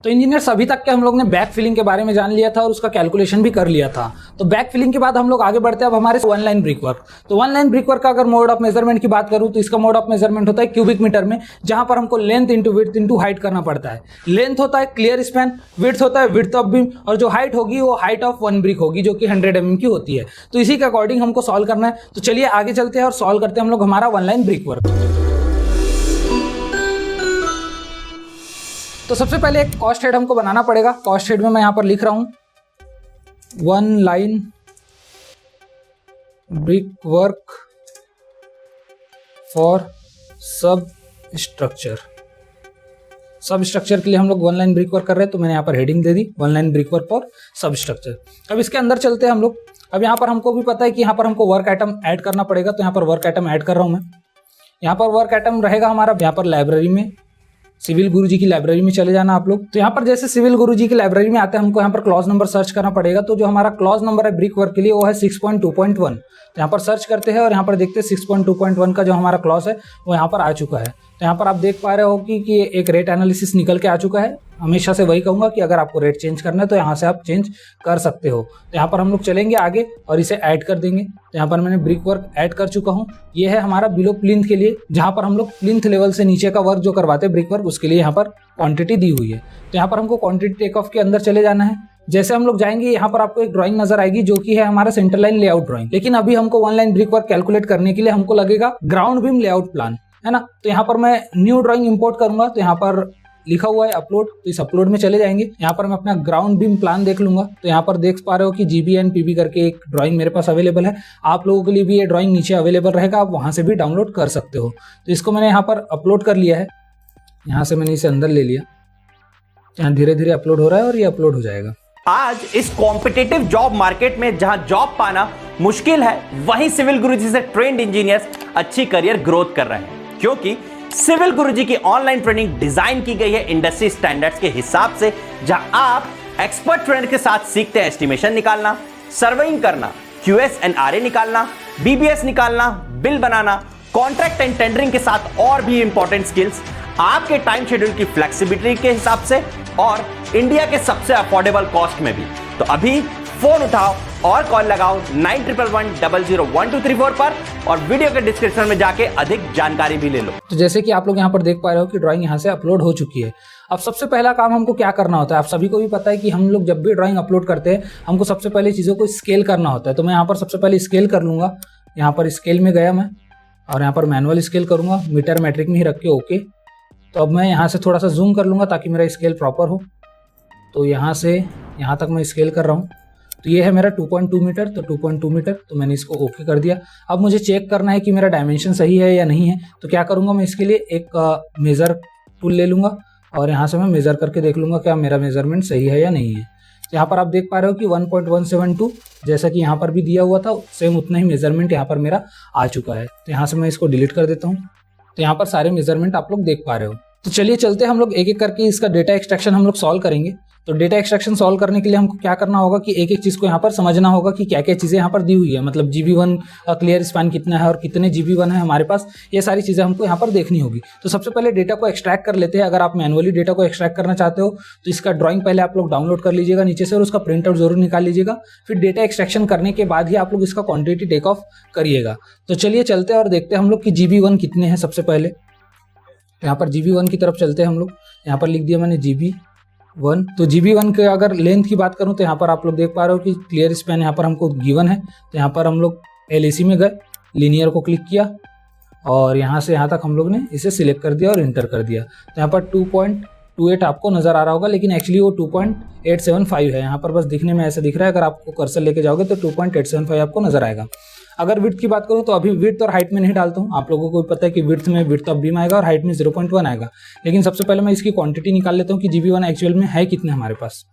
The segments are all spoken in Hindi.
तो इंजीनियर्स अभी तक के हम लोग ने बैक फिलिंग के बारे में जान लिया था और उसका कैलकुलेशन भी कर लिया था। तो बैक फिलिंग के बाद हम लोग आगे बढ़ते हैं अब हमारे वन लाइन ब्रिक वर्क। तो वन लाइन ब्रिक वर्क का अगर मोड ऑफ मेजरमेंट की बात करूं तो इसका मोड ऑफ मेजरमेंट होता है क्यूबिक मीटर में, जहां पर हमको length into width into height करना पड़ता है। लेंथ होता है क्लियर स्पैन, विड्थ होता है विड्थ ऑफ बीम, और जो हाइट होगी वो हाइट ऑफ वन ब्रिक होगी जो कि 100 mm की होती है। तो इसी के अकॉर्डिंग हमको सॉल्व करना है। तो चलिए आगे चलते हैं और सॉल्व करते हैं हम लोग हमारा वन लाइन ब्रिक वर्क। तो सबसे पहले एक कॉस्ट हेड हमको बनाना पड़ेगा। कॉस्ट हेड में मैं यहां पर लिख रहा हूं one line brick work for सब स्ट्रक्चर। सब स्ट्रक्चर के लिए हम लोग वन लाइन ब्रिक वर्क कर रहे हैं, तो मैंने यहां पर heading they the one line brick work for सब स्ट्रक्चर। अब इसके अंदर चलते हैं हम लोग। अब यहां पर हमको भी पता है कि यहां पर हमको वर्क आइटम ऐड करना पड़ेगा, तो यहां पर वर्क आइटम ऐड कर रहा हूं मैं। यहां पर वर्क आइटम रहेगा हमारा यहां पर लाइब्रेरी में, सिविल गुरुजी की लाइब्रेरी में चले जाना आप लोग। तो यहाँ पर जैसे सिविल गुरुजी की लाइब्रेरी में आते हैं हमको यहाँ पर क्लॉज नंबर सर्च करना पड़ेगा। तो जो हमारा क्लॉज नंबर है ब्रिक वर्क के लिए वो है 6.2.1। तो यहाँ पर सर्च करते हैं और यहाँ पर देखते हैं 6.2.1 का जो हमारा क्लॉज है वो यहाँ पर आ चुका है। तो यहाँ पर आप देख पा रहे हो कि एक रेट एनालिसिस निकल के आ चुका है। हमेशा से वही कहूँगा कि अगर आपको रेट चेंज करना है तो यहाँ से आप चेंज कर सकते हो। तो यहाँ पर हम लोग चलेंगे आगे और इसे ऐड कर देंगे। तो यहाँ पर मैंने ब्रिक वर्क ऐड कर चुका हूँ। ये है हमारा बिलो प्लिंथ के लिए, जहाँ पर हम लोग प्लिंथ लेवल से नीचे का वर्क जो करवाते हैं ब्रिक वर्क, उसके लिए यहाँ पर क्वांटिटी दी हुई है। तो यहाँ पर हमको क्वांटिटी टेक ऑफ के अंदर चले जाना है। जैसे हम लोग जाएंगे यहाँ पर आपको एक ड्राइंग नजर आएगी जो कि है हमारा सेंटर लाइन लेआउट ड्राइंग। लेकिन अभी हमको one line brick work calculate करने के लिए हमको लगेगा ग्राउंड बीम लेआउट प्लान, है ना। तो यहाँ पर मैं न्यू ड्राइंग इंपोर्ट करूंगा। तो यहाँ पर लिखा हुआ है अपलोड, तो इस अपलोड में चले जाएंगे। यहाँ पर मैं अपना ग्राउंड बीम प्लान देख लूंगा। तो यहाँ पर देख पा रहे हो कि जीबी एंड पीबी करके एक ड्राइंग मेरे पास अवेलेबल है। आप लोगों के लिए भी ये ड्राइंग नीचे अवेलेबल रहेगा, आप वहां से भी डाउनलोड कर सकते हो। तो इसको मैंने यहाँ पर अपलोड कर लिया है। यहाँ से मैंने इसे अंदर ले लिया। यहाँ धीरे धीरे अपलोड हो रहा है और ये अपलोड हो जाएगा। आज इस कॉम्पिटिटिव जॉब मार्केट में जहां जॉब पाना मुश्किल है, वहीं सिविल गुरुजी से ट्रेंड इंजीनियर्स अच्छी करियर ग्रोथ कर रहे हैं, क्योंकि सिविल गुरुजी की ऑनलाइन ट्रेनिंग डिजाइन की गई है इंडस्ट्री स्टैंडर्ड्स के हिसाब से, जहां आप एक्सपर्ट ट्रेनर के साथ सीखते हैं एस्टिमेशन निकालना, सर्वेइंग करना, क्यूएस एंड आरए निकालना, बीबीएस निकालना, bill banana, contract and tendering के साथ और भी इंपॉर्टेंट स्किल्स आपके टाइम शेड्यूल की फ्लेक्सिबिलिटी के हिसाब से और इंडिया के सबसे अफोर्डेबल कॉस्ट में भी। तो अभी फोन उठाओ और कॉल लगाओ 9111001234 पर और वीडियो के डिस्क्रिप्शन में जाके अधिक जानकारी भी ले लो। तो जैसे कि आप लोग यहाँ पर देख पा रहे हो कि ड्राइंग यहाँ से अपलोड हो चुकी है। अब सबसे पहला काम हमको क्या करना होता है, आप सभी को भी पता है कि हम लोग जब भी ड्राइंग अपलोड करते हैं हमको सबसे पहले चीज़ों को स्केल करना होता है। तो मैं यहाँ पर सबसे पहले स्केल कर लूँगा। यहाँ पर स्केल में गया मैं और यहाँ पर मैनुअल स्केल करूँगा, मीटर मैट्रिक में ही रख के ओके। तो अब मैं यहाँ से थोड़ा सा जूम कर लूँगा ताकि मेरा स्केल प्रॉपर हो। तो यहाँ से यहाँ तक मैं स्केल कर रहा हूँ। तो ये है मेरा 2.2 मीटर, तो 2.2 मीटर, तो मैंने इसको ओके कर दिया। अब मुझे चेक करना है कि मेरा डायमेंशन सही है या नहीं है। तो क्या करूँगा, मैं इसके लिए एक मेज़र टूल ले लूँगा और यहाँ से मैं मेज़र करके देख लूँगा क्या मेरा मेज़रमेंट सही है या नहीं है। तो यहाँ पर आप देख पा रहे हो कि 1.172 जैसा कि यहाँ पर भी दिया हुआ था, सेम उतना ही मेज़रमेंट यहाँ पर मेरा आ चुका है। तो यहाँ से मैं इसको डिलीट कर देता हूँ। तो यहाँ पर सारे मेजरमेंट आप लोग देख पा रहे हो। तो चलिए चलते हैं हम लोग एक एक करके इसका डेटा एक्सट्रैक्शन हम लोग सॉल्व करेंगे। तो डेटा एक्सट्रैक्शन सॉल्व करने के लिए हमको क्या करना होगा कि एक एक चीज़ को यहाँ पर समझना होगा कि क्या क्या चीज़ें यहाँ पर दी हुई है, मतलब GB1 क्लियर स्पैन कितना है और कितने GB1 है हमारे पास, ये सारी चीज़ें हमको यहाँ पर देखनी होगी। तो सबसे पहले डेटा को एक्सट्रैक्ट कर लेते हैं। अगर आप मैनुअली डेटा को एक्सट्रैक्ट करना चाहते हो तो इसका ड्राइंग पहले आप लोग डाउनलोड कर लीजिएगा नीचे से और उसका प्रिंट आउट जरूर निकाल लीजिएगा। फिर डेटा एक्सट्रैक्शन करने के बाद ही आप लोग इसका क्वांटिटी टेक ऑफ करिएगा। तो चलिए चलते हैं और देखते हैं हम लोग कि GB1 कितने हैं। सबसे पहले यहाँ पर GB1 की तरफ चलते हैं हम लोग। यहाँ पर लिख दिया मैंने GB1। तो GB1 के अगर लेंथ की बात करूँ तो यहाँ पर आप लोग देख पा रहे हो कि क्लियर स्पैन यहाँ पर हमको गिवन है। तो यहाँ पर हम लोग LAC में गए, लीनियर को क्लिक किया और यहाँ से यहाँ तक हम लोग ने इसे सिलेक्ट कर दिया और इंटर कर दिया। तो यहाँ पर 2.28 आपको नज़र आ रहा होगा, लेकिन एक्चुअली वो 2.875 है। यहाँ पर बस दिखने में ऐसा दिख रहा है। अगर आपको कर्सर लेके जाओगे तो 2.875 आपको नज़र आएगा। अगर विड्थ की बात करूं तो अभी विड्थ और हाइट में नहीं डालता हूं। आप लोगों को भी पता है कि विड्थ में विड्थ ऑफ बीम आएगा और हाइट में 0.1 आएगा। लेकिन सबसे पहले मैं इसकी क्वांटिटी निकाल लेता हूं कि GB1 एक्चुअल में है कितने हमारे पास।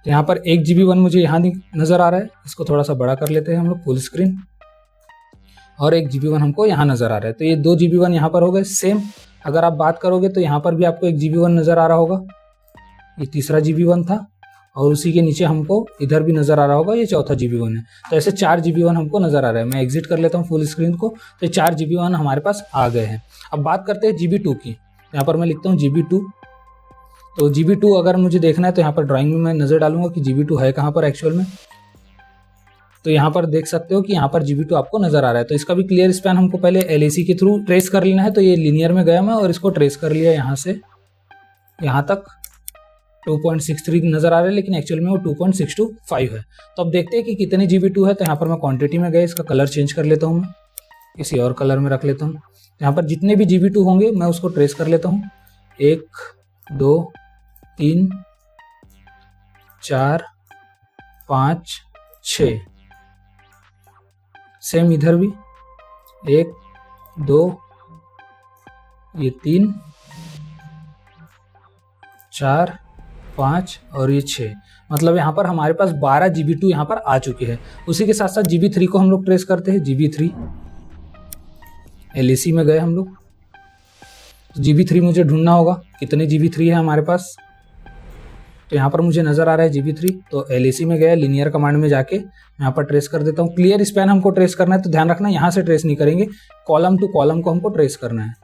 तो यहाँ पर एक GB1 मुझे यहाँ नज़र आ रहा है। इसको थोड़ा सा बड़ा कर लेते हैं हम लोग फुल स्क्रीन, और एक GB1 हमको यहाँ नज़र आ रहा है। तो ये 2 GB1 यहाँ पर हो गए। सेम अगर आप बात करोगे तो यहाँ पर भी आपको एक GB1 नज़र आ रहा होगा, ये तीसरा GB1 था, और उसी के नीचे हमको इधर भी नज़र आ रहा होगा, ये चौथा GB1 है। तो ऐसे 4 GB1 हमको नज़र आ रहा है। मैं एग्जिट कर लेता हूँ फुल स्क्रीन को। तो 4 GB1 हमारे पास आ गए हैं। अब बात करते हैं GB2 की। यहाँ पर मैं लिखता हूँ GB2। तो GB2 अगर मुझे देखना है तो यहाँ पर ड्राइंग में मैं नज़र डालूंगा कि GB2 है कहाँ पर एक्चुअल में। तो यहाँ पर देख सकते हो कि यहाँ पर GB2 आपको नज़र आ रहा है। तो इसका भी क्लियर स्पैन हमको पहले LAC के थ्रू ट्रेस कर लेना है। तो ये लीनियर में गया मैं और इसको ट्रेस कर लिया यहाँ से यहाँ तक 2.63 नज़र आ रहा है, लेकिन एक्चुअल में वो 2.625 है। तो अब देखते हैं कि कितने GB2 है। तो यहाँ पर मैं क्वांटिटी में गया, इसका कलर चेंज कर लेता हूँ, मैं किसी और कलर में रख लेता हूँ। यहाँ पर जितने भी GB2 होंगे मैं उसको ट्रेस कर लेता हूँ। 1 2 3 4 5 6। सेम इधर भी 1 2 ये 3 4 5 और ये 6। मतलब यहाँ पर हमारे पास 12 GB2 यहाँ पर आ चुके हैं। उसी के साथ साथ GB3 को हम लोग ट्रेस करते हैं। GB3 LAC में गए हम लोग। तो GB3 मुझे ढूंढना होगा कितने GB3 है हमारे पास। तो यहाँ पर मुझे नज़र आ रहा है GB3। तो LAC में गया, लीनियर कमांड में जाके यहाँ पर ट्रेस कर देता हूँ। क्लियर स्पैन हमको ट्रेस करना है, तो ध्यान रखना यहाँ से ट्रेस नहीं करेंगे, कॉलम टू कॉलम को हमको ट्रेस करना है।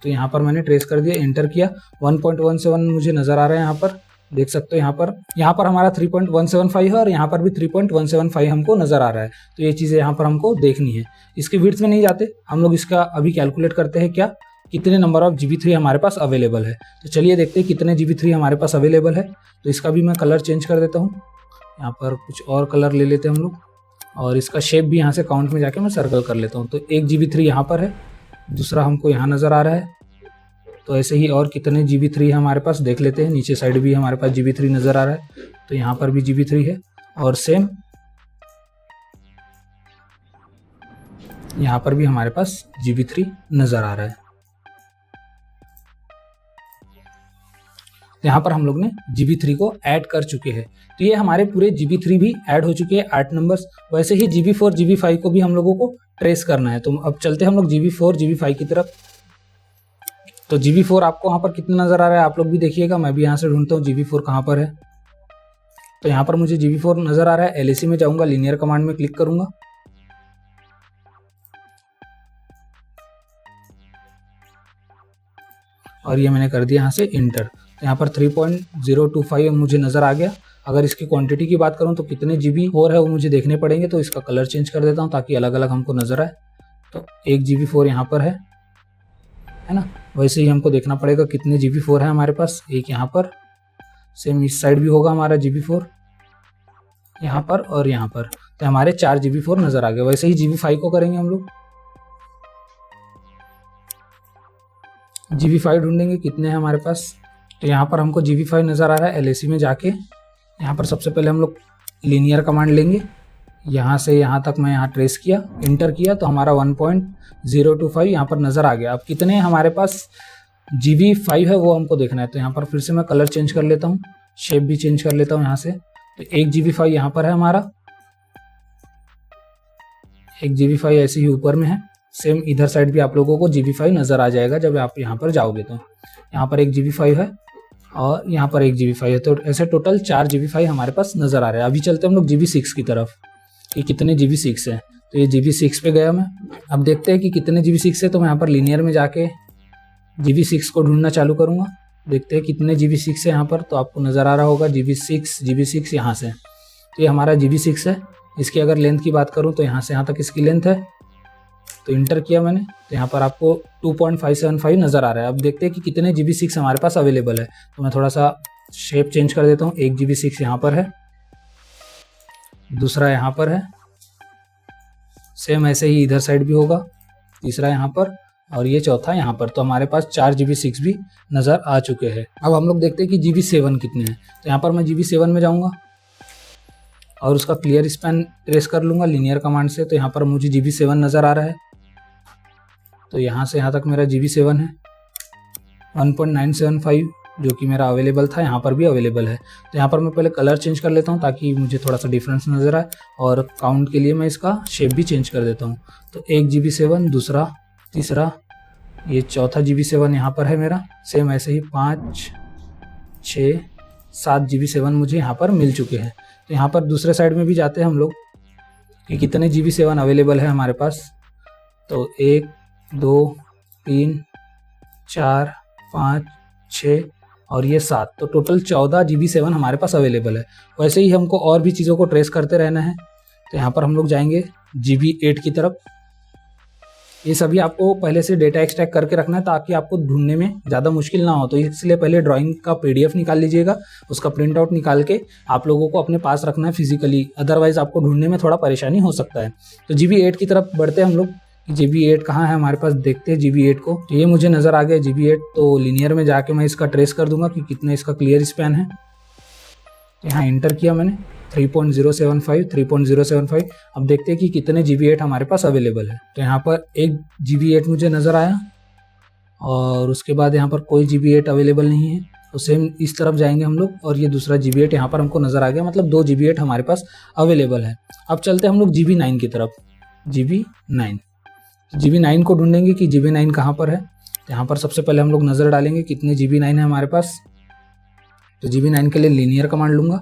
तो यहाँ पर मैंने ट्रेस कर दिया, एंटर किया। 1.17 मुझे नज़र आ रहा है यहाँ पर, देख सकते हो। यहाँ पर हमारा 3.175 है और यहाँ पर भी 3.175 हमको नज़र आ रहा है। तो ये चीज़ें यहाँ पर हमको देखनी है। इसके विड्थ में नहीं जाते हम लोग, इसका अभी कैलकुलेट करते हैं क्या कितने नंबर ऑफ GB3 हमारे पास अवेलेबल है। तो चलिए देखते हैं कितने GB3 हमारे पास अवेलेबल है। तो इसका भी मैं कलर चेंज कर देता हूँ। यहाँ पर कुछ और कलर ले लेते हैं हम लोग, और इसका शेप भी यहाँ से काउंट में जाके मैं सर्कल कर लेता हूँ। तो एक GB3 यहाँ पर है, दूसरा हमको यहाँ नज़र आ रहा है। तो ऐसे ही और कितने GB3 है हमारे पास देख लेते हैं। नीचे साइड भी हमारे पास GB3 नज़र आ रहा है। तो यहाँ पर भी GB3 है और सेम यहाँ पर भी हमारे पास GB3 नज़र आ रहा है। यहाँ पर हम लोग ने GB3 को ऐड कर चुके हैं। तो ये हमारे पूरे GB3 भी ऐड हो चुके हैं 8 नंबर्स। वैसे ही GB4 GB5 को भी हम लोगों को ट्रेस करना है। तो अब चलते हैं हम लोग GB4 GB5 की तरफ। तो GB4 आपको वहाँ पर कितना नज़र आ रहा है आप लोग भी देखिएगा, मैं भी यहाँ से ढूंढता हूँ GB4 कहाँ पर है। तो यहाँ पर मुझे GB4 नज़र आ रहा है। LAC में जाऊँगा, लीनियर कमांड में क्लिक करूँगा, और ये मैंने कर दिया यहाँ से इंटर। यहाँ पर 3.025 मुझे नज़र आ गया। अगर इसकी क्वांटिटी की बात करूँ तो कितने GB4 है वो मुझे देखने पड़ेंगे। तो इसका कलर चेंज कर देता हूँ ताकि अलग अलग हमको नज़र आए। तो एक GB4 यहाँ पर है ना। वैसे ही हमको देखना पड़ेगा कितने GB4 है हमारे पास। एक यहाँ पर, सेम इस साइड भी होगा हमारा GB4 यहाँ पर और यहाँ पर। तो हमारे 4 GB4 नज़र आ गए। वैसे ही GB5 को करेंगे हम लोग। GB5 ढूंढेंगे कितने हैं हमारे पास। तो यहाँ पर हमको GB5 नज़र आ रहा है। LAC में जाके यहाँ पर सबसे पहले हम लोग लीनियर कमांड लेंगे। यहाँ से यहाँ तक मैं यहाँ ट्रेस किया, इंटर किया, तो हमारा 1.025 यहाँ पर नज़र आ गया। अब कितने हमारे पास GB5 है वो हमको देखना है। तो यहाँ पर फिर से मैं कलर चेंज कर लेता हूँ, शेप भी चेंज कर लेता हूँ यहाँ से। तो एक GB5 यहाँ पर है हमारा, एक GB5 ऐसे ही ऊपर में है। सेम इधर साइड भी आप लोगों को GB5 नज़र आ जाएगा जब आप यहाँ पर जाओगे। तो यहाँ पर एक GB5 है और यहाँ पर एक GB5 है। तो ऐसे टोटल 4 GB5 हमारे पास नज़र आ रहे हैं। अभी चलते हैं हम लोग GB6 की तरफ कि कितने GB6 है। तो ये GB6 पे गया मैं। अब देखते हैं कि कितने GB6 है। तो मैं यहाँ पर लीनियर में जाके GB6 को ढूंढना चालू करूँगा। देखते हैं कितने GB6 है यहाँ पर। तो आपको नज़र आ रहा होगा GB6 यहाँ से। तो ये हमारा GB6 है। इसकी अगर लेंथ की बात करूँ तो यहाँ से यहाँ तक इसकी लेंथ है। तो इंटर किया मैंने, तो यहाँ पर आपको 2.575 नज़र आ रहा है। अब देखते हैं कि कितने GB6 हमारे पास अवेलेबल है। तो मैं थोड़ा सा शेप चेंज कर देता हूँ। एक GB6 यहाँ पर है, दूसरा यहाँ पर है, सेम ऐसे ही इधर साइड भी होगा, तीसरा यहाँ पर और ये चौथा यहाँ पर। तो हमारे पास 4 GB6 भी नज़र आ चुके हैं। अब हम लोग देखते हैं कि GB7 कितने हैं। तो यहाँ पर मैं GB7 में जाऊँगा और उसका क्लियर स्पैन ट्रेस कर लूँगा लीनियर कमांड से। तो यहाँ पर मुझे GB7 नज़र आ रहा है। तो यहाँ से यहाँ तक मेरा GB7 है। 1.975 जो कि मेरा अवेलेबल था यहाँ पर भी अवेलेबल है। तो यहाँ पर मैं पहले कलर चेंज कर लेता हूँ ताकि मुझे थोड़ा सा डिफरेंस नज़र आए, और काउंट के लिए मैं इसका शेप भी चेंज कर देता हूँ। तो एक GB7, दूसरा, तीसरा, ये चौथा GB7 यहाँ पर है मेरा। सेम ऐसे ही 5, 6, 7 GB7 मुझे यहाँ पर मिल चुके हैं। तो यहाँ पर दूसरे साइड में भी जाते हैं हम लोग कि कितने GB7 अवेलेबल है हमारे पास। तो 1, 2, 3, 4, 5, 6 और ये 7, तो टोटल 14 GB7 हमारे पास अवेलेबल है। वैसे ही हमको और भी चीज़ों को ट्रेस करते रहना है, तो यहाँ पर हम लोग जाएंगे GB8 की तरफ। ये सभी आपको पहले से डेटा एक्सट्रैक्ट करके रखना है ताकि आपको ढूंढने में ज़्यादा मुश्किल ना हो, तो इसलिए पहले ड्राइंग का PDF निकाल लीजिएगा, उसका प्रिंट आउट निकाल के आप लोगों को अपने पास रखना है फिजिकली, अदरवाइज आपको ढूंढने में थोड़ा परेशानी हो सकता है। तो GB8 की तरफ बढ़ते हैं हम लोग। GB8 कहाँ है हमारे पास, देखते हैं GB8 को। तो ये मुझे नज़र आ गया GB8, तो लीनियर में जाके मैं इसका ट्रेस कर दूंगा कि कितना इसका क्लियर स्पैन है। यहाँ इंटर किया मैंने 3.075। अब देखते हैं कि कितने GB8 हमारे पास अवेलेबल है। तो यहाँ पर एक GB8 मुझे नज़र आया और उसके बाद यहाँ पर कोई GB8 अवेलेबल नहीं है, तो सेम इस तरफ जाएंगे हम लोग और ये दूसरा GB8 यहाँ पर हमको नज़र आ गया, मतलब 2 GB8 हमारे पास अवेलेबल है। अब चलते हैं हम लोग GB9 की तरफ। GB9 को ढूंढेंगे कि GB9 कहाँ पर है। तो यहाँ पर सबसे पहले हम लोग नज़र डालेंगे कितने GB9 है हमारे पास। तो GB9 के लिए लीनियर कमांड लूँगा।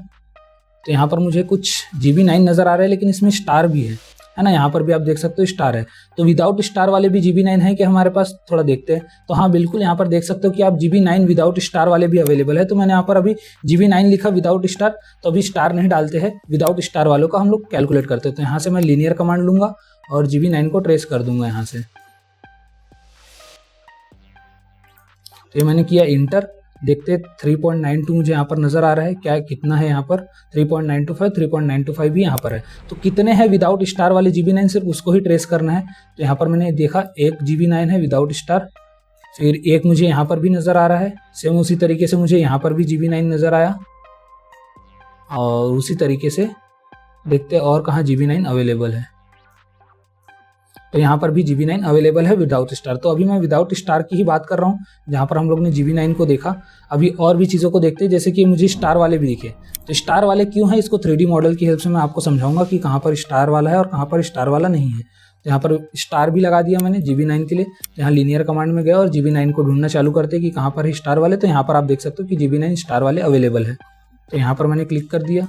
तो यहाँ पर मुझे कुछ GB9 नज़र आ रहा है, लेकिन इसमें स्टार भी है ना, यहाँ पर भी आप देख सकते हो स्टार है। तो विदाउट स्टार वाले भी GB9 है कि हमारे पास, थोड़ा देखते हैं। तो हाँ बिल्कुल, यहाँ पर देख सकते हो कि आप GB9 विदाउट स्टार वाले भी अवेलेबल है। तो मैंने यहाँ पर अभी GB9 लिखा विदाउट स्टार, तो अभी स्टार नहीं डालते हैं, विदाउट स्टार वालों का हम लोग कैलकुलेट करते हैं। तो यहाँ से मैं लीनियर कमांड लूँगा और GB9 को ट्रेस कर दूंगा यहाँ से। तो ये मैंने किया इंटर, देखते 3.92 मुझे यहाँ पर नज़र आ रहा है, क्या कितना है यहाँ पर 3.925 भी यहाँ पर है। तो कितने हैं विदाउट स्टार वाले GB9, सिर्फ उसको ही ट्रेस करना है। तो यहाँ पर मैंने देखा एक GB9 है विदाउट स्टार, फिर एक मुझे यहाँ पर भी नज़र आ रहा है, सेम उसी तरीके से मुझे यहाँ पर भी GB9 नज़र आया, और उसी तरीके से देखते और कहाँ GB9 अवेलेबल है। तो यहाँ पर भी GB9 अवेलेबल है विदाउट स्टार। तो अभी मैं विदाउट स्टार की ही बात कर रहा हूँ, जहाँ पर हम लोग ने GB9 को देखा। अभी और भी चीज़ों को देखते हैं, जैसे कि मुझे स्टार वाले भी दिखे। तो स्टार वाले क्यों है, इसको 3D मॉडल की हेल्प से मैं आपको समझाऊंगा कि कहाँ पर स्टार वाला है और कहाँ पर स्टार वाला नहीं है। तो यहाँ पर स्टार भी लगा दिया मैंने GB9 के लिए। तो यहाँ लीनियर कमांड में गया और GB9 को ढूंढना चालू करते कि कहाँ पर है स्टार वाले। तो यहाँ पर आप देख सकते हो कि GB9 स्टार वाले अवेलेबल है। तो यहाँ पर मैंने क्लिक कर दिया,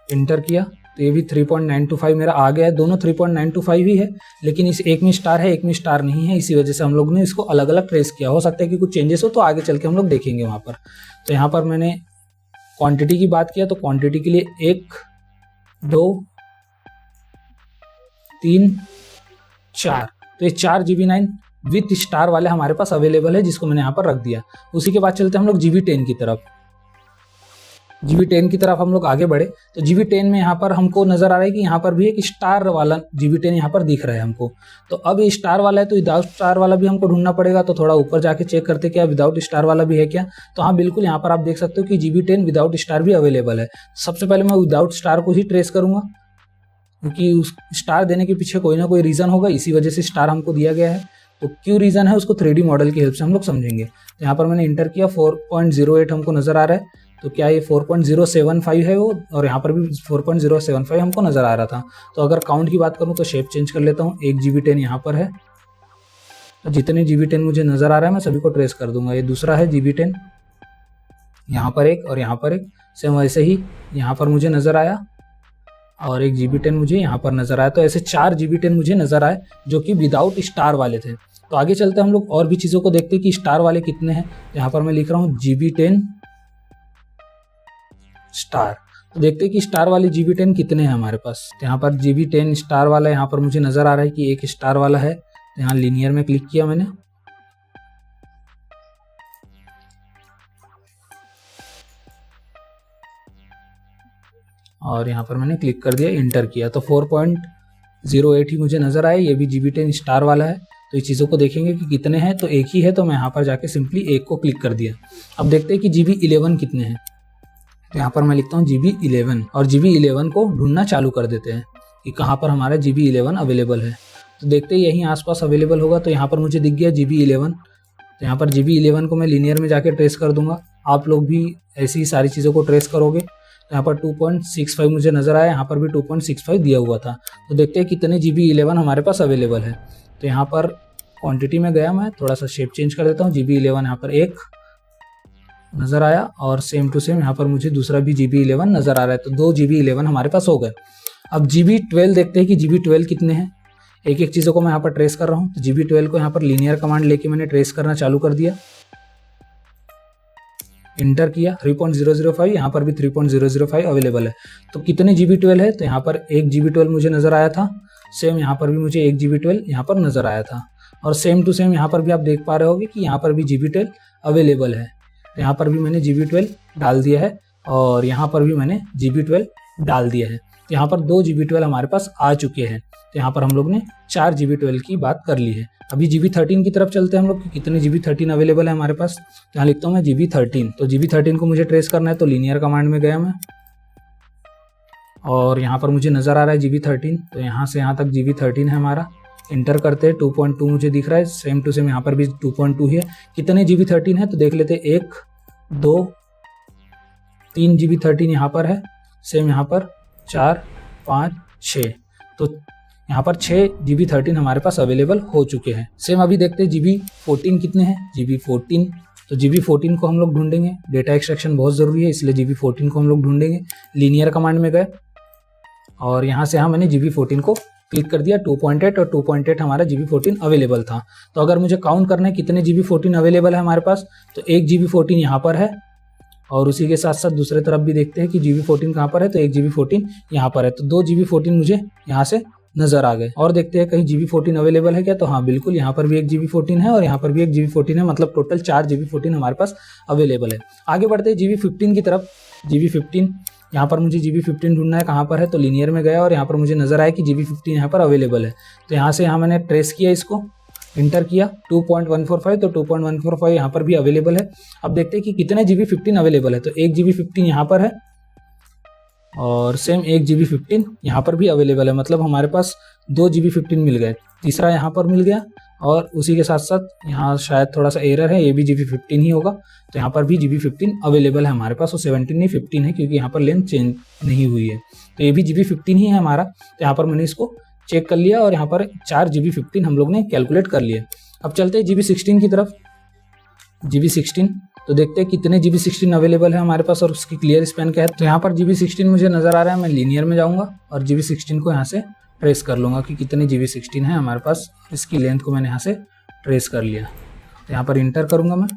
इंटर किया, तो ये भी 3.925 मेरा आ गया है। दोनों 3.925 ही है, लेकिन इस एक में स्टार है, एक में स्टार नहीं है, इसी वजह से हम लोग ने इसको अलग अलग ट्रेस किया। हो सकता है कि कुछ चेंजेस हो, तो आगे चल के हम लोग देखेंगे वहाँ पर। तो यहाँ पर मैंने क्वांटिटी की बात किया, तो क्वांटिटी के लिए 1, 2, 3, 4, तो ये 4 GB9 विथ स्टार वाले हमारे पास अवेलेबल है, जिसको मैंने यहाँ पर रख दिया। उसी के बाद चलते हैं हम लोग GB10 की तरफ। GB10 की तरफ हम लोग आगे बढ़े, तो GB10 में यहाँ पर हमको नज़र आ रहा है कि यहाँ पर भी एक स्टार वाला GB10 यहाँ पर दिख रहा है हमको। तो अब ये स्टार वाला है, तो विदाउट स्टार वाला भी हमको ढूंढना पड़ेगा। तो थोड़ा ऊपर जाके चेक करते क्या विदाउट स्टार वाला भी है क्या। तो हाँ बिल्कुल, यहाँ पर आप देख सकते हो कि GB10 विदाउट स्टार भी अवेलेबल है। सबसे पहले मैं विदाउट स्टार को ही ट्रेस करूँगा, क्योंकि उस स्टार देने के पीछे कोई ना कोई रीज़न होगा, इसी वजह से स्टार हमको दिया गया है। तो क्यों रीज़न है उसको 3D मॉडल की हेल्प से हम लोग समझेंगे। तो यहाँ पर मैंने इंटर किया, 4.08 हमको नज़र आ रहा है। तो क्या ये 4.075 है वो, और यहाँ पर भी 4.075 हमको नज़र आ रहा था। तो अगर काउंट की बात करूँ तो शेप चेंज कर लेता हूँ। एक GB10 यहाँ पर है, तो जितने GB10 मुझे नज़र आ रहा है मैं सभी को ट्रेस कर दूंगा। ये दूसरा है GB10, यहाँ पर एक और यहाँ पर एक, सेम वैसे ही यहाँ पर मुझे नज़र आया, और एक GB10 मुझे यहाँ पर नज़र आया। तो ऐसे 4 GB10 मुझे नज़र आए जो कि विदाउट स्टार वाले थे। तो आगे चलते हम लोग और भी चीज़ों को देखते हैं कि स्टार वाले कितने हैं। यहाँ पर मैं लिख रहा हूँ GB10 स्टार। तो देखते हैं कि स्टार वाले GB10 कितने हैं हमारे पास। तो यहाँ पर GB10 स्टार वाला यहाँ पर मुझे नज़र आ रहा है कि एक स्टार वाला है। तो यहाँ लीनियर में क्लिक किया मैंने, और यहाँ पर मैंने क्लिक कर दिया, इंटर किया। तो 4.08 ही मुझे नज़र आया। ये भी GB10 स्टार वाला है। तो ये चीज़ों को देखेंगे कि कितने हैं, तो एक ही है। तो मैं यहाँ पर जाके सिंपली एक को क्लिक कर दिया। अब देखते हैं कि GB11 कितने हैं। तो यहाँ पर मैं लिखता हूँ GB11, और GB11 को ढूंढना चालू कर देते हैं कि कहाँ पर हमारा GB11 अवेलेबल है। तो देखते हैं यहीं आसपास अवेलेबल होगा। तो यहाँ पर मुझे दिख गया GB11। तो यहाँ पर GB11 को मैं लीनियर में जाके ट्रेस कर दूंगा। आप लोग भी ऐसी ही सारी चीज़ों को ट्रेस करोगे। तो यहाँ पर 2.65 मुझे नज़र आया, यहाँ पर भी 2.65 दिया हुआ था। तो देखते हैं कितने GB11 हमारे पास अवेलेबल है। तो यहाँ पर क्वांटिटी में गया, मैं थोड़ा सा शेप चेंज कर देता हूँ। GB11 यहाँ पर एक नज़र आया, और सेम टू सेम यहाँ पर मुझे दूसरा भी GB11 नज़र आ रहा है। तो 2 GB11 हमारे पास हो गए। अब GB12 देखते हैं कि GB12 कितने हैं। एक एक चीज़ों को मैं यहाँ पर ट्रेस कर रहा हूँ। तो GB12 को यहाँ पर लीनियर कमांड लेके मैंने ट्रेस करना चालू कर दिया, इंटर किया। 3.005, यहाँ पर भी 3.005 अवेलेबल है। तो कितने GB12 है, तो यहाँ पर 1 GB12 मुझे नज़र आया था। सेम यहाँ पर भी मुझे 1 GB12 यहाँ पर नज़र आया था, और सेम टू सेम यहाँ पर भी आप देख पा रहे होगे कि यहाँ पर भी GB12 अवेलेबल है। तो यहाँ पर भी मैंने GB12 डाल दिया है, और यहाँ पर भी मैंने GB12 डाल दिया है। तो यहाँ पर 2 GB12 हमारे पास आ चुके हैं। तो यहाँ पर हम लोग ने 4 GB12 की बात कर ली है। अभी GB13 की तरफ चलते हैं हम लोग कि कितने GB13 अवेलेबल है हमारे पास। तो यहाँ लिखता हूँ मैं GB13। तो GB13 को मुझे ट्रेस करना है, तो लीनियर कमांड में गया मैं, और यहाँ पर मुझे नज़र आ रहा है GB13। तो यहाँ से यहाँ तक GB13 है हमारा। इंटर करते हैं, 2.2 मुझे दिख रहा है। सेम टू सेम यहाँ पर भी 2.2 ही है। कितने GB13 है, तो देख लेते हैं। 1 2 3 GB13 यहाँ पर है। सेम यहाँ पर 4 5 6, तो यहाँ पर 6 GB13 हमारे पास अवेलेबल हो चुके हैं। सेम अभी देखते हैं GB14 कितने हैं। GB14, तो GB14 को हम लोग ढूंढेंगे। डेटा एक्सट्रैक्शन बहुत ज़रूरी है, इसलिए GB14 को हम लोग ढूंढेंगे। लीनियर कमांड में गए, और यहाँ से मैंने GB14 को क्लिक कर दिया। 2.8 और 2.8 हमारा GB14 अवेलेबल था। तो अगर मुझे काउंट करना है कितने GB14 अवेलेबल है हमारे पास, तो 1 GB14 यहाँ पर है, और उसी के साथ साथ दूसरे तरफ भी देखते हैं कि GB14 कहाँ पर है। तो 1 GB14 यहाँ पर है, तो 2 GB14 मुझे यहाँ से नज़र आ गए। और देखते हैं कहीं GB14 अवेलेबल है क्या, तो हाँ बिल्कुल, यहाँ पर भी 1 GB14 है, और यहाँ पर भी 1 GB14 है। मतलब टोटल 4 GB14 हमारे पास अवेलेबल है। आगे बढ़ते हैं GB15 की तरफ। GB15, यहाँ पर मुझे GB15 ढूंढना है, कहाँ पर है, तो लीनियर में गया, और यहाँ पर मुझे नज़र आया कि GB15 यहाँ पर अवेलेबल है। तो यहाँ से मैंने ट्रेस किया, इसको इंटर किया। 2.145, तो 2.145 यहाँ पर भी अवेलेबल है। अब देखते हैं कि कितने GB15 अवेलेबल है। तो 1 GB15 यहाँ पर है, और सेम 1 GB15 यहाँ पर भी अवेलेबल है। मतलब हमारे पास 2 GB15 मिल गए। तीसरा यहाँ पर मिल गया, और उसी के साथ साथ यहाँ शायद थोड़ा सा एरर है, ये भी GB15 ही होगा। तो यहाँ पर भी GB15 अवेलेबल है हमारे पास। वो 17 नहीं 15 है, क्योंकि यहाँ पर लेंथ चेंज नहीं हुई है। तो ये भी GB15 ही है हमारा। तो यहाँ पर मैंने इसको चेक कर लिया, और यहाँ पर 4 GB15 हम लोग ने कैलकुलेट कर लिए। अब चलते हैं GB16 की तरफ। GB16, तो देखते हैं कितने GB16 अवेलेबल है हमारे पास, और उसकी क्लियर स्पैन क्या है। तो यहाँ पर GB16 मुझे नज़र आ रहा है। मैं लीनियर में जाऊँगा, और GB16 को यहाँ से ट्रेस कर लूँगा कि कितने GB16 है हमारे पास। इसकी लेंथ को मैंने यहाँ से ट्रेस कर लिया। तो यहाँ पर इंटर करूँगा मैं।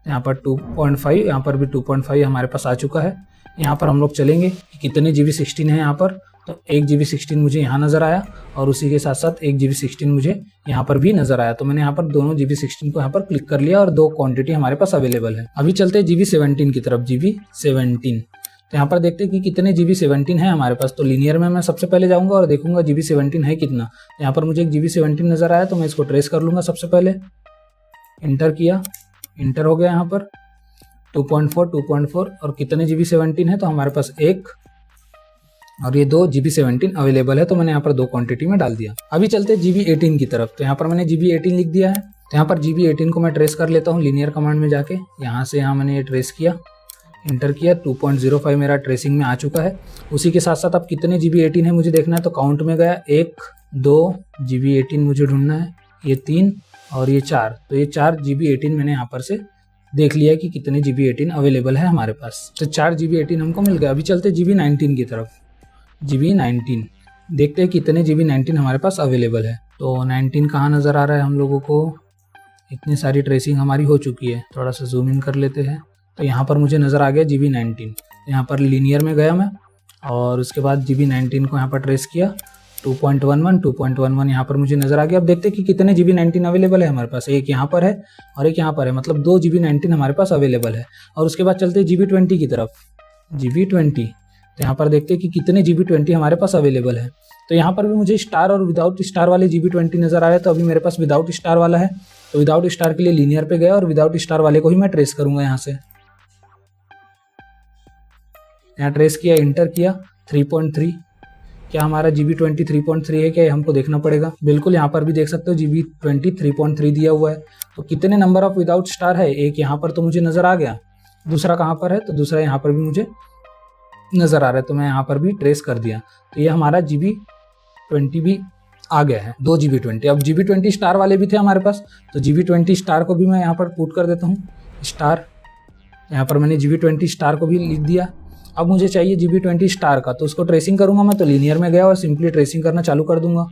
यहाँ पर 2.5, यहाँ पर भी 2.5 हमारे पास आ चुका है। यहाँ पर हम लोग चलेंगे कि कितने GB16 है यहाँ पर। तो 1 GB16 मुझे यहाँ नज़र आया, और उसी के साथ साथ 1 GB16 मुझे यहाँ पर भी नज़र आया। तो मैंने यहाँ पर दोनों GB16 को यहाँ पर क्लिक कर लिया, और 2 क्वांटिटी हमारे पास अवेलेबल है। अभी चलते हैं GB17 की तरफ। GB17, तो यहाँ पर देखते हैं कि कितने GB17 है हमारे पास। तो लीनियर में मैं सबसे पहले जाऊँगा और देखूंगा GB17 है कितना। यहाँ पर मुझे एक GB17 नज़र आया, तो मैं इसको ट्रेस कर लूँगा। सबसे पहले इंटर किया, इंटर हो गया। यहाँ पर 2.4 और कितने GB17 है, तो हमारे पास 1 और ये 2 GB17 अवेलेबल है। तो मैंने यहाँ पर 2 क्वांटिटी में डाल दिया। अभी चलते हैं GB18 की तरफ। तो यहाँ पर मैंने GB18 लिख दिया है। तो यहाँ पर GB18 को मैं ट्रेस कर लेता हूँ लीनियर कमांड में जाके। यहाँ से मैंने ये ट्रेस किया, इंटर किया। 2.05 मेरा ट्रेसिंग में आ चुका है। उसी के साथ साथ अब कितने GB18 है मुझे देखना है। तो काउंट में गया 1 2 GB18 मुझे ढूंढना है, ये 3 और ये 4। तो ये 4 GB18 मैंने यहाँ पर से देख लिया कि कितने GB18 अवेलेबल है हमारे पास। तो 4 GB18 हमको मिल गया। अभी चलते GB19 की तरफ। GB19 देखते हैं कितने GB19 हमारे पास अवेलेबल है। तो 19 कहाँ नज़र आ रहा है हम लोगों को। इतनी सारी ट्रेसिंग हमारी हो चुकी है। थोड़ा सा जूम इन कर लेते हैं। तो यहाँ पर मुझे नज़र आ गया GB19। यहाँ पर लीनियर में गया मैं, और उसके बाद GB19 को यहाँ पर ट्रेस किया। 2.11 यहाँ पर मुझे नज़र आ गया। अब देखते हैं कि कितने GB19 अवेलेबल है हमारे पास। एक यहाँ पर है और एक यहाँ पर है, मतलब 2 GB19 हमारे पास अवेलेबल है। और उसके बाद चलते हैं GB20 की तरफ। GB20, तो यहाँ पर देखते हैं कि कितने GB20 हमारे पास अवेलेबल है। तो यहाँ पर भी मुझे स्टार और विदाउट स्टार वाले GB20 नज़र आ रहे हैं। तो अभी मेरे पास विदाउट स्टार वाला है, तो विदाउट स्टार के लिए लीनियर पे गया और विदाउट स्टार वाले को ही मैं ट्रेस करूँगा। यहाँ से यहाँ ट्रेस किया, इंटर किया। 3.3, क्या हमारा GB20 3.3 है क्या, ये हमको देखना पड़ेगा। बिल्कुल यहाँ पर भी देख सकते हो GB20 3.3 दिया हुआ है। तो कितने नंबर ऑफ विदाउट स्टार है, एक यहाँ पर तो मुझे नज़र आ गया। दूसरा कहाँ पर है, तो दूसरा यहाँ पर भी मुझे नज़र आ रहा है। तो मैं यहाँ पर भी ट्रेस कर दिया। तो ये हमारा GB20 भी आ गया है, 2 GB20। अब GB20 स्टार वाले भी थे हमारे पास, तो GB20 स्टार को भी मैं यहाँ पर पुट कर देता हूँ। स्टार, यहाँ पर मैंने GB20 स्टार को भी लिख दिया। अब मुझे चाहिए GB20 स्टार का, तो उसको ट्रेसिंग करूँगा मैं। तो लीनियर में गया और सिंपली ट्रेसिंग करना चालू कर दूंगा।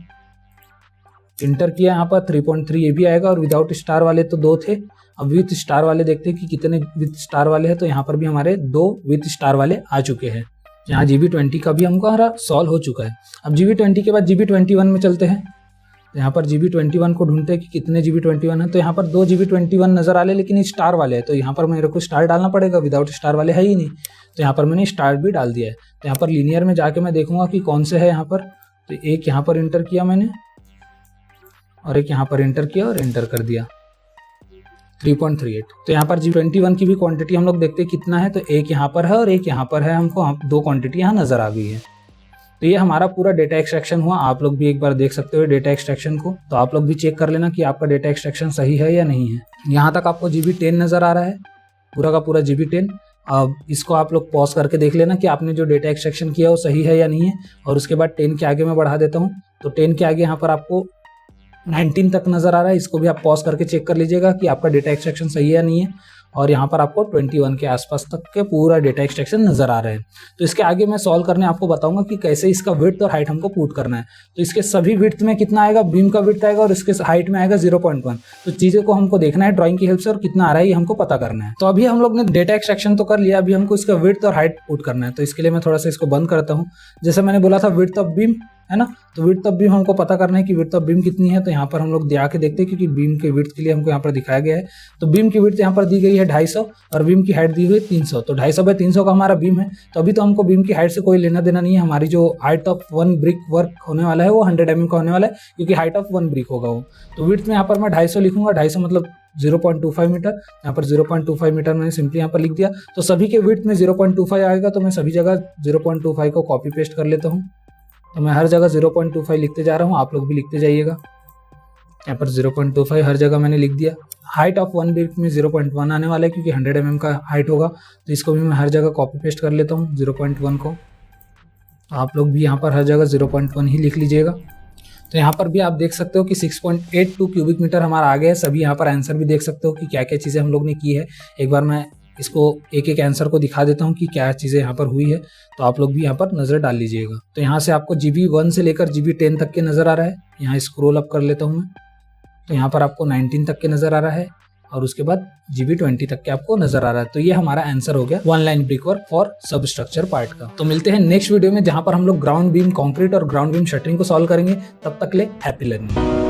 इंटर किया यहाँ पर 3.3 ये भी आएगा, और विदाउट स्टार वाले तो 2 थे। अब विथ स्टार वाले देखते हैं कि कितने विथ स्टार वाले हैं, तो यहाँ पर भी हमारे 2 विथ स्टार वाले आ चुके हैं। यहाँ GB20 का भी हमारा सॉल्व हो चुका है। अब GB20 के बाद GB21 में चलते हैं। तो यहाँ पर GB21 को ढूंढते हैं कि कितने GB21 है, तो यहाँ पर 2 GB21 नजर आ रहे, लेकिन स्टार वाले हैं, तो यहाँ पर मेरे को स्टार डालना पड़ेगा, विदाउट स्टार वाले है ही नहीं, तो यहाँ पर मैंने स्टार भी डाल दिया है। तो यहाँ पर लीनियर में जाके मैं देखूंगा कि कौन से है यहाँ पर, तो एक यहाँ पर इंटर किया मैंने, और एक यहाँ पर इंटर किया और एंटर कर दिया 3.38। तो यहाँ पर G21 की भी क्वांटिटी हम लोग देखते हैं कितना है, तो एक यहाँ पर है और एक यहाँ पर है, हमको 2 क्वांटिटी यहाँ नजर आ गई है। तो ये हमारा पूरा डेटा एक्सट्रैक्शन हुआ। आप लोग भी एक बार देख सकते हो डेटा एक्सट्रैक्शन को, तो आप लोग भी चेक कर लेना कि आपका डेटा एक्सट्रैक्शन सही है या नहीं है। यहाँ तक आपको GB10 नजर आ रहा है, पूरा का पूरा GB10। अब इसको आप लोग पॉज करके देख लेना कि आपने जो डेटा एक्सट्रैक्शन किया वो सही है या नहीं है। और उसके बाद 10 के आगे मैं बढ़ा देता हूँ, तो 10 के आगे यहाँ पर आपको 19 तक नजर आ रहा है। इसको भी आप पॉज करके चेक कर लीजिएगा कि आपका डेटा एक्सट्रैक्शन सही है या नहीं है। और यहाँ पर आपको 21 के आसपास तक के पूरा डेटा एक्सट्रैक्शन नजर आ रहे हैं। तो इसके आगे मैं सॉल्व करने आपको बताऊंगा कि कैसे इसका विड्थ और हाइट हमको पुट करना है। तो इसके सभी विड्थ में कितना आएगा, बीम का विड्थ आएगा और इसके हाइट में आएगा 0.1। तो चीज़ों को हमको देखना है ड्राइंग की हेल्प से, और कितना आ रहा है ये हमको पता करना है। तो अभी हम लोग ने डेटा एक्सट्रैक्शन तो कर लिया, अभी हमको इसका विड्थ और हाइट पुट करना है। तो इसके लिए मैं थोड़ा सा इसको बंद करता हूँ। जैसे मैंने बोला था विड्थ ऑफ बीम है ना, तो विड्थ ऑफ बीम हमको पता करना है कि विड्थ ऑफ बीम कितनी है। तो यहाँ पर हम लोग दिया के देखते हैं, क्योंकि बीम के विड्थ के लिए हमको यहाँ पर दिखाया गया है। तो बीम की विड्थ यहाँ पर दी गई है 250 और बीम की हाइट दी हुई है 300। तो 250/300 का हमारा बीम है। तो अभी तो हमको बीम की हाइट से कोई लेना देना नहीं है। हमारी जो हाइट ऑफ 1 ब्रिक वर्क होने वाला है वो 100 mm का होने वाला है, क्योंकि हाइट ऑफ 1 ब्रिक होगा वो। तो विड्थ में यहाँ पर मैं 250 लिखूंगा, 250 मतलब 0.25 मीटर। यहाँ पर 0.25 मीटर मैंने सिंपली यहाँ पर लिख दिया। तो सभी के विड्थ में 0.25 आएगा, तो मैं सभी जगह 0.25 को कॉपी पेस्ट कर लेता हूँ। तो मैं हर जगह 0.25 लिखते जा रहा हूँ, आप लोग भी लिखते जाइएगा। यहाँ पर 0.25 हर जगह मैंने लिख दिया। हाइट ऑफ 1 ब्रिक में 0.1 आने वाला है, क्योंकि 100 mm का हाइट होगा। तो इसको भी मैं हर जगह कॉपी पेस्ट कर लेता हूँ 0.1 को। आप लोग भी यहाँ पर हर जगह 0.1 ही लिख लीजिएगा। तो यहाँ पर भी आप देख सकते हो कि 6.82 क्यूबिक मीटर हमारा आ गया है। सभी यहाँ पर आंसर भी देख सकते हो कि क्या क्या चीज़ें हम लोग ने की है। एक बार मैं इसको एक एक आंसर को दिखा देता हूँ कि क्या चीज़ें यहाँ पर हुई है, तो आप लोग भी यहाँ पर नज़र डाल लीजिएगा। तो यहाँ से आपको GB1 से लेकर GB10 तक के नज़र आ रहा है। यहाँ स्क्रॉल अप कर लेता हूँ मैं, तो यहाँ पर आपको 19 तक के नज़र आ रहा है, और उसके बाद GB20 तक के आपको नज़र आ रहा है। तो ये हमारा आंसर हो गया 1 लाइन ब्रिक वर्क फॉर सब स्ट्रक्चर पार्ट का। तो मिलते हैं नेक्स्ट वीडियो में, जहाँ पर हम लोग ग्राउंड बीम कंक्रीट और ग्राउंड बीम शटरिंग को सॉल्व करेंगे। तब तक ले हैप्पी लर्निंग।